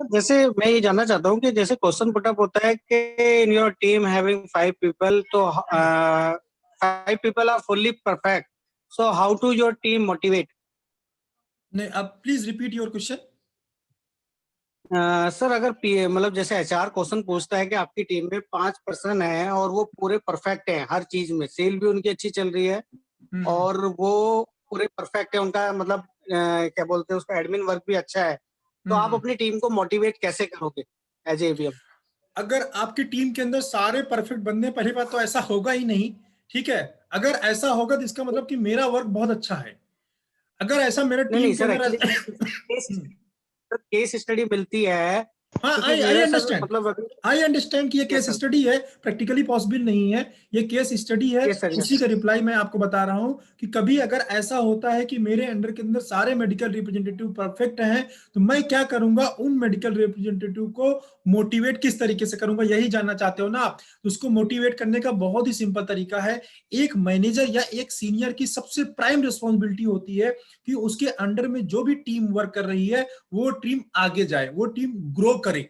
जैसे मैं ये जानना चाहता हूँ कि जैसे क्वेश्चन पुटअप होता है कि in your team having 5 people, तो 5 people are fully perfect, so how to your team motivate? नहीं, आप please repeat your question. Sir, अगर मतलब जैसे एचआर क्वेश्चन पूछता है कि आपकी टीम में 5 पर्सन है और वो पूरे परफेक्ट हैं, हर चीज में सेल भी उनकी अच्छी चल रही है हम्म। और वो पूरे परफेक्ट है, उनका मतलब क्या बोलते हैं उसका एडमिन वर्क भी अच्छा है, तो आप हम्म। अपनी टीम को मोटिवेट कैसे करोगे एज एबीएम? अगर आपकी टीम के अंदर सारे परफेक्ट बंदे, पहली बात तो ऐसा होगा ही नहीं। ठीक है। अगर ऐसा होगा तो इसका मतलब कि मेरा वर्क बहुत अच्छा है। अगर ऐसा मेरे नहीं नहीं टीम के सर, अंदर एक्चुअली केस हम्म। केस स्टडी मिलती है, हाँ, क्योंकि आई मेरा सर अंडरस्टैंड। मतलब अभी। आई अंडरस्टैंड कि ये यस केस सर। स्टडी है, प्रैक्टिकली पॉसिबल नहीं है। ये केस स्टडी है। Yes sir. उसी यस। का रिप्लाई मैं आपको बता रहा हूं कि कभी अगर ऐसा होता है कि मेरे अंडर के अंदर सारे मेडिकल रिप्रेजेंटेटिव परफेक्ट हैं, तो मैं क्या करूंगा, उन मेडिकल रिप्रेजेंटेटिव को मोटिवेट किस तरीके से करूंगा, यही जानना चाहते हो ना आप। तो उसको मोटिवेट करने का बहुत ही सिंपल तरीका है। एक मैनेजर या एक सीनियर की सबसे प्राइम रिस्पॉन्सिबिलिटी होती है कि उसके अंडर में जो भी टीम वर्क कर रही है, वो टीम आगे जाए, वो टीम ग्रो करे।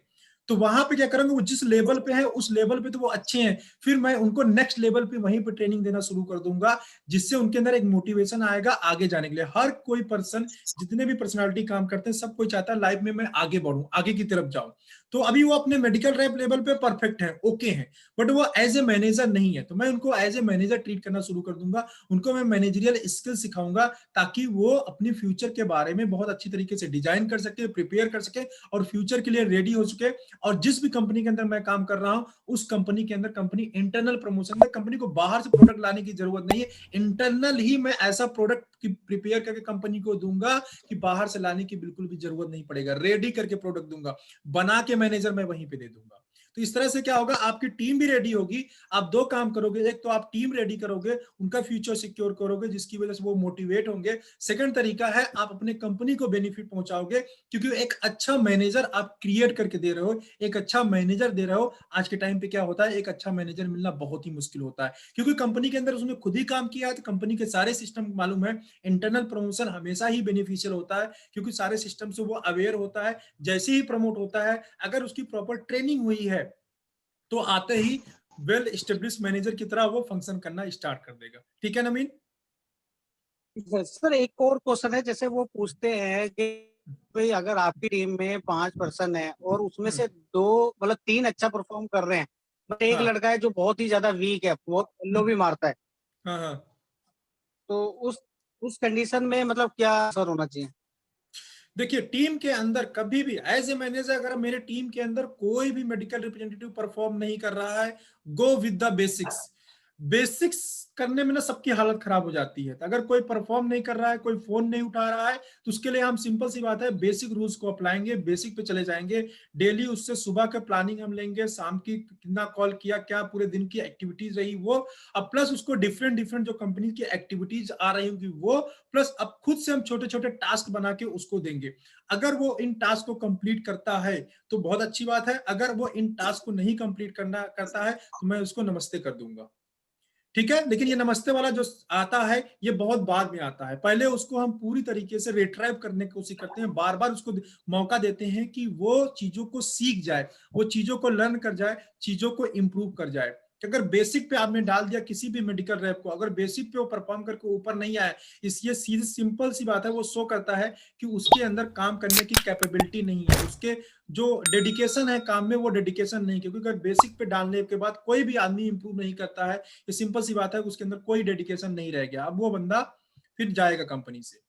तो वहां पे क्या करेंगे, वो जिस लेवल पे है उस लेवल पे तो वो अच्छे हैं, फिर मैं उनको नेक्स्ट लेवल पे वहीं पे ट्रेनिंग देना शुरू कर दूंगा, जिससे उनके अंदर एक मोटिवेशन आएगा आगे जाने के लिए। हर कोई पर्सन, जितने भी पर्सनालिटी काम करते हैं, सब कोई चाहता है लाइफ में मैं आगे बढ़ूं, आगे की तरफ जाऊं। तो अभी वो अपने मेडिकल रैप लेवल पे परफेक्ट है, ओके है, बट वो एज ए मैनेजर नहीं है, तो मैं उनको एज ए मैनेजर ट्रीट करना शुरू कर दूंगा। उनको मैं मैनेजरियल स्किल सिखाऊंगा, ताकि वो अपने फ्यूचर के बारे में बहुत अच्छी तरीके से डिजाइन कर सके, प्रिपेयर कर सके, और फ्यूचर के लिए रेडी हो चुके। और जिस भी कंपनी के अंदर मैं काम कर रहा हूं, उस कंपनी के अंदर कंपनी इंटरनल प्रमोशन में, कंपनी को बाहर से प्रोडक्ट लाने की जरूरत नहीं है। इंटरनल ही मैं ऐसा प्रोडक्ट की प्रिपेयर करके कंपनी को दूंगा कि बाहर से लाने की बिल्कुल भी जरूरत नहीं पड़ेगा, रेडी करके प्रोडक्ट दूंगा, बना के मैनेजर मैं वहीं पे दे दूंगा। तो इस तरह से क्या होगा, आपकी टीम भी रेडी होगी। आप दो काम करोगे, एक तो आप टीम रेडी करोगे, उनका फ्यूचर सिक्योर करोगे, जिसकी वजह से वो मोटिवेट होंगे। सेकंड तरीका है, आप अपने कंपनी को बेनिफिट पहुंचाओगे, क्योंकि एक अच्छा मैनेजर आप क्रिएट करके दे रहे हो, एक अच्छा मैनेजर दे रहे हो। आज के टाइम पे क्या होता है, एक अच्छा मैनेजर मिलना बहुत ही मुश्किल होता है, क्योंकि कंपनी के अंदर उसने खुद ही काम किया है, तो कंपनी के सारे सिस्टम मालूम है। इंटरनल प्रमोशन हमेशा ही बेनिफिशियल होता है, क्योंकि सारे सिस्टम से वो अवेयर होता है। जैसे ही प्रमोट होता है, अगर उसकी प्रॉपर ट्रेनिंग हुई है, तो आते ही वेल स्टेब्लिश मैनेजर की तरह वो फंक्शन करना स्टार्ट कर देगा। ठीक है नवीन। सर, एक और क्वेश्चन है, जैसे वो पूछते हैं कि भाई अगर आपकी टीम में 5 पर्सन है और उसमें हम्म। से दो मतलब तीन अच्छा परफॉर्म कर रहे हैं, बट एक हाँ। लड़का है जो बहुत ही ज्यादा वीक है, बहुत लो हम्म। भी मारता है, हाँ, हाँ। तो उस कंडीशन में मतलब क्या असर होना चाहिए? देखिए, टीम के अंदर कभी भी एज ए मैनेजर, अगर मेरे टीम के अंदर कोई भी मेडिकल रिप्रेजेंटेटिव परफॉर्म नहीं कर रहा है, go with the basics. Basics करने में ना सबकी हालत खराब हो जाती है। तो अगर कोई परफॉर्म नहीं कर रहा है, कोई फोन नहीं उठा रहा है, तो उसके लिए हम सिंपल सी बात है, बेसिक रूल्स को अपनाएंगे, बेसिक पे चले जाएंगे। डेली उससे सुबह का प्लानिंग हम लेंगे, शाम की कितना कॉल किया, क्या पूरे दिन की एक्टिविटीज रही वो, अब प्लस उसको डिफरेंट डिफरेंट जो कंपनी की एक्टिविटीज आ रही होंगी वो, प्लस अब खुद से हम छोटे छोटे टास्क बना के उसको देंगे। अगर वो इन टास्क को कंप्लीट करता है तो बहुत अच्छी बात है, अगर वो इन टास्क को नहीं कंप्लीट करना करता है, तो मैं उसको नमस्ते कर दूंगा। ठीक है। लेकिन ये नमस्ते वाला जो आता है, ये बहुत बाद में आता है। पहले उसको हम पूरी तरीके से रिट्राइव करने की कोशिश करते हैं, बार बार उसको मौका देते हैं कि वो चीजों को सीख जाए, वो चीजों को लर्न कर जाए, चीजों को इंप्रूव कर जाए। कि अगर बेसिक पे आपने डाल दिया किसी भी मेडिकल रैप को, अगर बेसिक पे वो परफॉर्म करके ऊपर नहीं आया, इसलिए सीधी सिंपल सी बात है, वो शो करता है कि उसके अंदर काम करने की कैपेबिलिटी नहीं है, उसके जो डेडिकेशन है काम में, वो डेडिकेशन नहीं। क्योंकि अगर बेसिक पे डालने के बाद कोई भी आदमी इंप्रूव नहीं करता है, ये सिंपल सी बात है, उसके अंदर कोई डेडिकेशन नहीं रह गया, अब वो बंदा फिर जाएगा कंपनी से।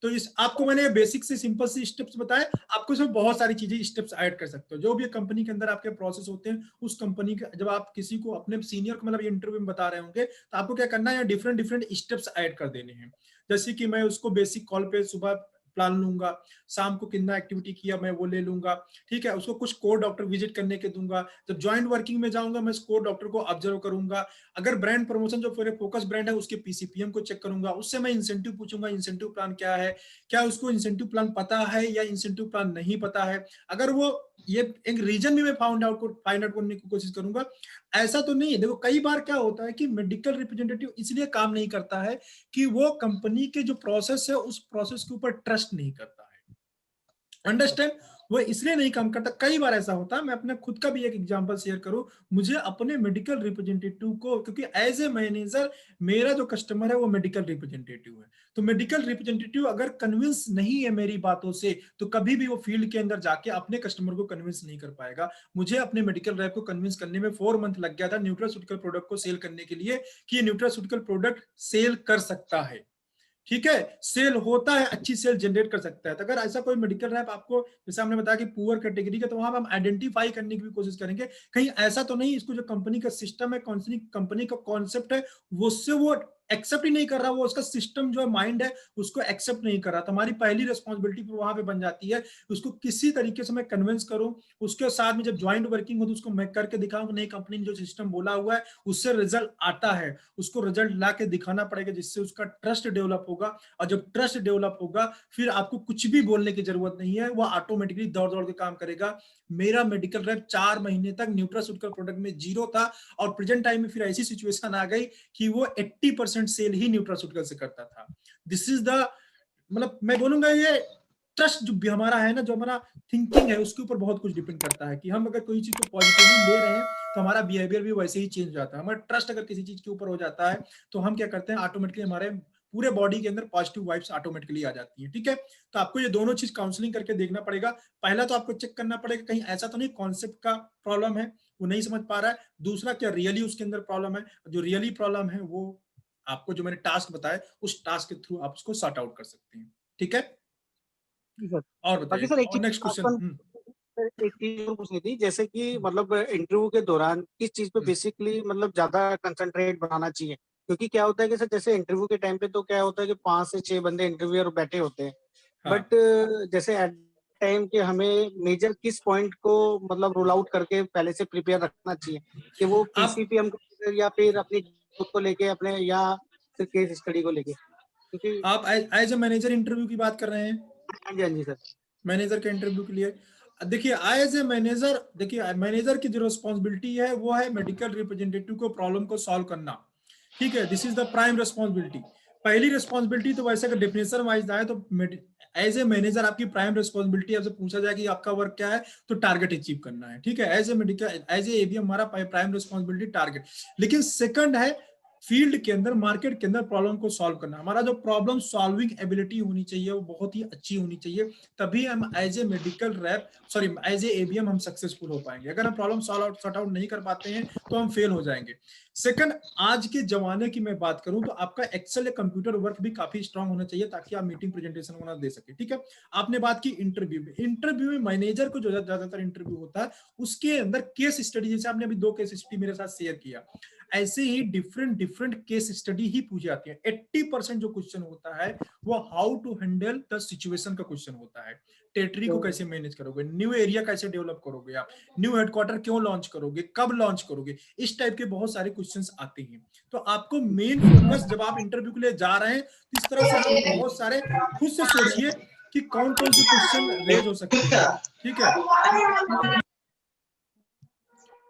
तो इस आपको मैंने बेसिक से सिंपल सी स्टेप्स बताए, आपको इसमें बहुत सारी चीजें स्टेप्स ऐड कर सकते हो। जो भी कंपनी के अंदर आपके प्रोसेस होते हैं, उस कंपनी के जब आप किसी को अपने सीनियर को मतलब इंटरव्यू में बता रहे होंगे, तो आपको क्या करना है, डिफरेंट डिफरेंट स्टेप्स ऐड कर देने हैं। जैसे कि मैं उसको बेसिक कॉल पे सुबह प्लान लूंगा, शाम को कितना एक्टिविटी किया मैं वो ले लूंगा। ठीक है। उसको कुछ कोर डॉक्टर विजिट करने के दूंगा, जब ज्वाइंट वर्किंग में जाऊंगा मैं कोर डॉक्टर को ऑब्जर्व करूंगा। अगर ब्रांड प्रमोशन जो मेरे फोकस ब्रांड है उसके पीसीपीएम को चेक करूंगा, उससे मैं इंसेंटिव पूछूंगा, इंसेंटिव प्लान क्या है, क्या उसको इंसेंटिव प्लान पता है या इंसेंटिव प्लान नहीं पता है। अगर वो ये एक रीजन भी मैं फाइंड आउट करने की कोशिश करूंगा। ऐसा तो नहीं है, देखो कई बार क्या होता है कि मेडिकल रिप्रेजेंटेटिव इसलिए काम नहीं करता है कि वो कंपनी के जो प्रोसेस है उस प्रोसेस के ऊपर ट्रस्ट नहीं करता है। अंडरस्टैंड। वो इसलिए नहीं काम करता। कई बार ऐसा होता है, मैं अपने खुद का भी एक एग्जांपल शेयर करूं, मुझे अपने मेडिकल रिप्रेजेंटेटिव को, क्योंकि एज ए मैनेजर मेरा जो कस्टमर है वो मेडिकल रिप्रेजेंटेटिव है, तो मेडिकल रिप्रेजेंटेटिव अगर कन्विंस नहीं है मेरी बातों से, तो कभी भी वो फील्ड के अंदर जाके अपने कस्टमर को कन्विंस नहीं कर पाएगा। मुझे अपने मेडिकल रैप को कन्विंस करने में 4 मंथ लग गया था न्यूट्रास्यूटिकल प्रोडक्ट को सेल करने के लिए, कि ये न्यूट्रास्यूटिकल प्रोडक्ट सेल कर सकता है, ठीक है, सेल होता है, अच्छी सेल जनरेट कर सकता है। तो अगर ऐसा कोई मेडिकल रैप आपको, जैसे हमने बताया कि पुअर कैटेगरी का, तो वहां हम आइडेंटिफाई करने की भी कोशिश करेंगे, कहीं ऐसा तो नहीं इसको जो कंपनी का सिस्टम है, कौन सी कंपनी का कॉन्सेप्ट है, उससे वो एक्सेप्ट ही नहीं कर रहा, वो उसका सिस्टम जो है माइंड है उसको एक्सेप्ट नहीं कर रहा। तो हमारी पहली रिस्पॉन्सिबिलिटी वहां पे बन जाती है, उसको किसी तरीके से मैं कन्विंस करूं, उसके साथ में जब ज्वाइंट वर्किंग हो तो उसको मैं करके दिखाऊं, नई कंपनी ने जो सिस्टम बोला हुआ है उससे रिजल्ट आता है, उसको रिजल्ट ला के दिखाना पड़ेगा, जिससे उसका ट्रस्ट डेवलप होगा। और जब ट्रस्ट डेवलप होगा फिर आपको कुछ भी बोलने की जरूरत नहीं है, वो ऑटोमेटिकली दौड़ दौड़ के काम करेगा। मेरा मेडिकल रैप 4 महीने तक न्यूट्रास्यूटिकल प्रोडक्ट में जीरो था, और प्रेजेंट टाइम में फिर ऐसी सिचुएशन आ गई कि वो 80% सेल ही न्यूट्रास्यूटिकल से करता था। दिस इज द, मतलब मैं बोलूंगा ये ट्रस्ट जो भी हमारा है ना, जो हमारा थिंकिंग है उसके ऊपर बहुत कुछ डिपेंड करता है, कि हम अगर कोई चीज को पॉजिटिवली ले रहे हैं तो हमारा बिहेवियर भी वैसे ही चेंज हो जाता है। हमारा ट्रस्ट अगर किसी चीज के ऊपर हो जाता है तो हम क्या करते हैं, ऑटोमेटिकली हमारे पूरे बॉडी के अंदर पॉजिटिव वाइब्स ऑटोमेटिकली आ जाती है, ठीक है। तो आपको ये दोनों चीज काउंसलिंग करके देखना पड़ेगा। पहला तो आपको चेक करना पड़ेगा कहीं ऐसा तो नहीं कॉन्सेप्ट का प्रॉब्लम है, वो नहीं समझ पा रहा है। दूसरा, क्या रियली उसके अंदर प्रॉब्लम है, जो रियली प्रॉब्लम है वो आपको जो मैंने टास्क बताया उस टास्क के थ्रू आप उसको सॉर्ट आउट कर सकते हैं, ठीक है। सर। और बाकी बताइए, सर एक और चीज नेक्स्ट क्वेश्चन। अपन एक चीज और पूछनी थी, जैसे कि मतलब इंटरव्यू के दौरान किस चीज पे बेसिकली मतलब ज्यादा कंसंट्रेट बनाना चाहिए, क्योंकि क्या होता है कि सर जैसे इंटरव्यू के टाइम पे तो क्या होता है कि 5 से 6 बंदे इंटरव्यूअर बैठे होते हैं, हाँ, बट जैसे एट टाइम के हमें मेजर किस पॉइंट को मतलब रूल आउट करके पहले से प्रिपेयर रखना चाहिए, कि वो आप पीसीपीएम या फिर अपनी ग्रोथ को लेके अपने, या फिर केस स्टडी को लेके, क्योंकि आप एज ए मैनेजर इंटरव्यू की बात कर रहे हैं, हाँ जी, हाँ जी सर। मैनेजर के इंटरव्यू के लिए। देखिए एज ए मैनेजर, देखिए मैनेजर की जो रिस्पॉन्सिबिलिटी है वो है मेडिकल रिप्रेजेंटेटिव को प्रॉब्लम को सॉल्व करना, ठीक है, this is the prime responsibility. पहली रिस्पॉन्सिबिलिटी तो वैसे अगर डेफिनेशन वाइज आए तो एज ए मैनेजर आपकी प्राइम रिस्पॉन्सिबिलिटी, आपसे पूछा जाए कि आपका वर्क क्या है, तो टारगेट अचीव करना है, ठीक है। As a medical, as a ABM हमारा प्राइम रिस्पॉन्सिबिलिटी टारगेट। लेकिन सेकंड है फील्ड के अंदर, मार्केट के अंदर प्रॉब्लम को सॉल्व करना। हमारा जो प्रॉब्लम सॉल्विंग एबिलिटी होनी चाहिए वो बहुत ही अच्छी होनी चाहिए, तभी हम as a medical rep, sorry as a ABM हम सक्सेसफुल हो पाएंगे। अगर हम प्रॉब्लम सॉर्ट आउट नहीं कर पाते हैं तो हम फेल हो जाएंगे। सेकंड, आज के जमाने की मैं बात करूं तो आपका एक्सेल या कंप्यूटर वर्क भी काफी स्ट्रांग होना चाहिए, ताकि आप मीटिंग प्रेजेंटेशन होना दे सके, ठीक है। आपने बात की इंटरव्यू में, इंटरव्यू में मैनेजर को जो ज्यादातर इंटरव्यू होता है उसके अंदर केस स्टडी, जैसे आपने अभी 2 केस स्टडी मेरे साथ शेयर किया, ऐसे ही डिफरेंट डिफरेंट केस स्टडी ही पूछी जाती है। 80% जो क्वेश्चन होता है वो how to handle the situation का क्वेश्चन होता है। टेरिटरी को कैसे मैनेज करोगे, न्यू एरिया कैसे डेवलप करोगे, आप न्यू हेडक्वार्टर क्यों लॉन्च करोगे, कब लॉन्च करोगे, इस टाइप के बहुत सारे क्वेश्चंस आते हैं। तो आपको मेन फोकस जब आप इंटरव्यू के लिए जा रहे हैं तो इस तरह से आप बहुत सारे खुद से सोचिए कि कौन कौन से क्वेश्चन रेज हो सकते हैं, ठीक है।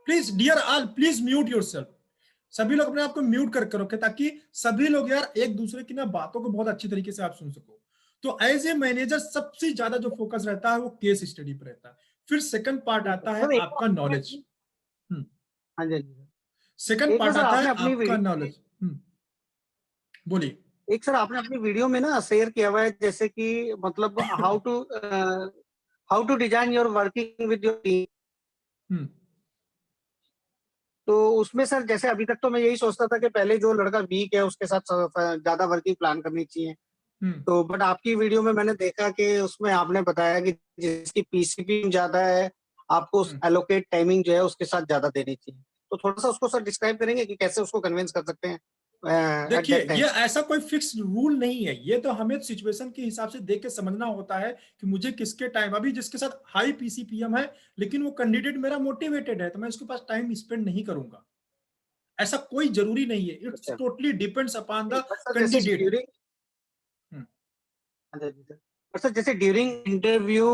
Please dear all, please mute yourself. सभी लोग अपने आप को म्यूट करके रखें, ताकि सभी लोग यार एक दूसरे की ना बातों को बहुत अच्छी तरीके से आप सुन सको। तो एज ए मैनेजर सबसे ज्यादा जो फोकस रहता है वो केस स्टडी पर रहता है। फिर सेकंड पार्ट आता है सर एक आपका नॉलेज। हाँ जी, हाँ जी सर। सेकंड एक ना पार्ट सर आता है आपने अपनी आपका वीडियो में, नॉलेज। बोलिए। एक सर आपने अपनी वीडियो में ना शेयर किया हुआ है, जैसे कि मतलब how to design your working with your team. Hmm तो उसमें सर जैसे अभी तक तो मैं यही सोचता था कि पहले जो लड़का वीक है उसके साथ ज्यादा वर्किंग प्लान करनी चाहिए, हम्म तो बट आपकी वीडियो में मैंने देखा कि उसमें आपने बताया कि जिसकी पीसीपी ज्यादा है आपको हम्म एलोकेट टाइमिंग जो है उसके साथ ज्यादा देनी चाहिए। तो थोड़ा सा उसको सर डिस्क्राइब करेंगे कि कैसे उसको कन्विंस कर सकते हैं एट देखिए, दैट टाइम। ये ऐसा कोई फिक्स रूल नहीं है, ये तो हमें सिचुएशन के हिसाब से देख के समझना होता है कि मुझे किसके टाइम, अभी जिसके साथ हाई पीसीपीएम है लेकिन वो कैंडिडेट मेरा मोटिवेटेड है तो मैं उसके पास टाइम स्पेंड नहीं करूंगा। ऐसा कोई जरूरी नहीं है, इट्स अच्छा, totally depends upon the but sir जैसे कैंडिडेट। ड्यूरिंग, बट सर जैसे ड्यूरिंग इंटरव्यू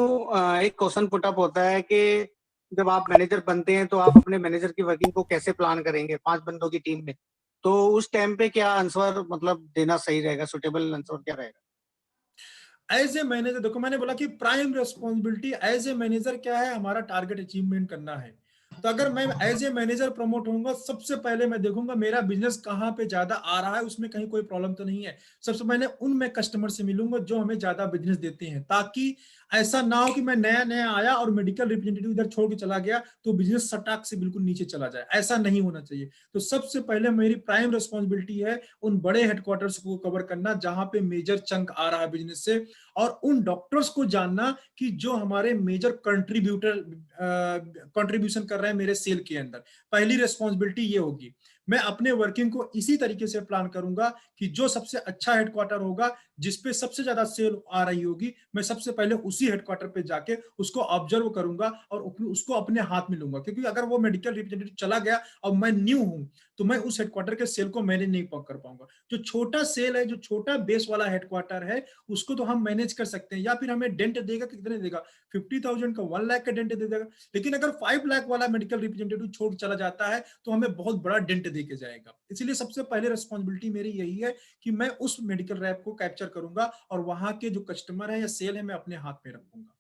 एक क्वेश्चन पुट अप होता है कि जब आप मैनेजर बनते हैं तो आप अपने मैनेजर की वर्किंग को कैसे प्लान करेंगे 5 बंदों की टीम में, तो उस टाइम पे क्या आंसर मतलब देना सही रहेगा, सुटेबल आंसर क्या रहेगा? एज ए मैनेजर देखो, मैंने बोला कि prime responsibility as a manager क्या है, हमारा टारगेट अचीवमेंट करना है। तो अगर मैं एज ए मैनेजर प्रमोट होऊंगा, सबसे पहले मैं देखूंगा मेरा बिजनेस कहाँ पे ज्यादा आ रहा है, उसमें कहीं कोई प्रॉब्लम तो नहीं है। सबसे पहले उनमें कस्टमर से मिलूंगा जो हमें ज्यादा बिजनेस देते हैं, ताकि ऐसा ना हो कि मैं नया नया आया और मेडिकल रिप्रेजेंटेटिव इधर छोड़ के चला गया तो बिजनेस सटाक से बिल्कुल नीचे चला जाए, ऐसा नहीं होना चाहिए। तो सबसे पहले मेरी प्राइम रिस्पॉन्सिबिलिटी है उन बड़े हेडक्वार्टर्स को कवर करना जहां पे मेजर चंक आ रहा है बिजनेस से, और उन डॉक्टर्स को जानना कि जो हमारे मेजर कंट्रीब्यूशन कर रहे हैं मेरे सेल के अंदर। पहली रिस्पॉन्सिबिलिटी ये होगी। मैं अपने वर्किंग को इसी तरीके से प्लान करूंगा कि जो सबसे अच्छा हेडक्वार्टर होगा, जिसपे सबसे ज्यादा सेल आ रही होगी, मैं सबसे पहले उसी हेडक्वार्टर पे जाके उसको ऑब्जर्व करूंगा और उसको अपने हाथ में लूंगा। क्योंकि अगर वो मेडिकल रिप्रेजेंटेटिव चला गया और मैं न्यू हूं, तो मैं उस हेडक्वार्टर के सेल को मैनेज नहीं कर पाऊंगा। जो छोटा सेल है, जो छोटा बेस वाला हेडक्वार्टर है, उसको तो हम मैनेज कर सकते हैं, या फिर हमें डेंट देगा, कितने देगा, 50,000 का 1 लाख का डेंट दे देगा। लेकिन अगर 5 लाख वाला मेडिकल रिप्रेजेंटेटिव छोड़ चला जाता है तो हमें बहुत बड़ा डेंट दे के जाएगा। इसलिए सबसे पहले रिस्पॉन्सिबिलिटी मेरी यही है कि मैं उस मेडिकल रैप को कैप्चर करूंगा और वहां के जो कस्टमर है या सेल है मैं अपने हाथ में रखूंगा।